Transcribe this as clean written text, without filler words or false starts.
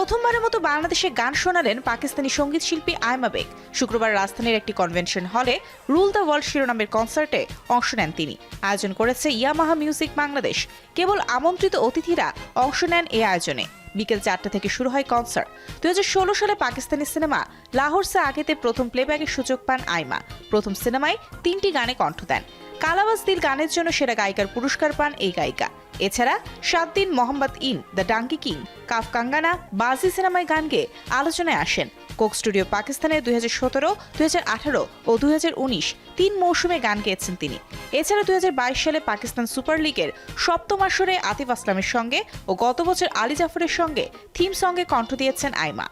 প্রথমবারের মতো বাংলাদেশে গান শোনালেন পাকিস্তানি সঙ্গীত শিল্পী আয়মা বেগ। শুক্রবার রাজধানীর একটি কনভেনশন হলে রুল দ্য ওয়ার্ল্ড শিরোনামের কনসার্টে অংশ নেন তিনি। আয়োজন করেছে ইয়ামাহা মিউজিক বাংলাদেশ। কেবল আমন্ত্রিত অতিথিরা অংশ নেন এই আয়োজনে। বিকেল 4টা থেকে শুরু হয় কনসার্ট। 2016 সালে পাকিস্তানি সিনেমা লাহোর সে আগেতে প্রথম প্লেব্যাকের সুযোগ পান আয়মা। প্রথম সিনেমায় 3টি গানে কণ্ঠ দেন। কালাওয়াজ দিল গানের জন্য সেরা গায়িকার পুরস্কার পান এই গায়িকা। এছাড়া 7 Din Mohammad in, the Donkey King, Kaaf Kangana, Baaji সিনেমায় গান গেয়ে আলোচনায় আসেন। কোক স্টুডিও পাকিস্তানের 2017, 2018 ও 2019 তিন মৌসুমে গান গেয়েছেন তিনি। এছাড়া 2022 সালে পাকিস্তান সুপার লিগের 7ম আসরে আতিফ আসলামের সঙ্গে ও গত বছর আলী জাফরের সঙ্গে থিম সঙ্গে কণ্ঠ দিয়েছেন আয়মা।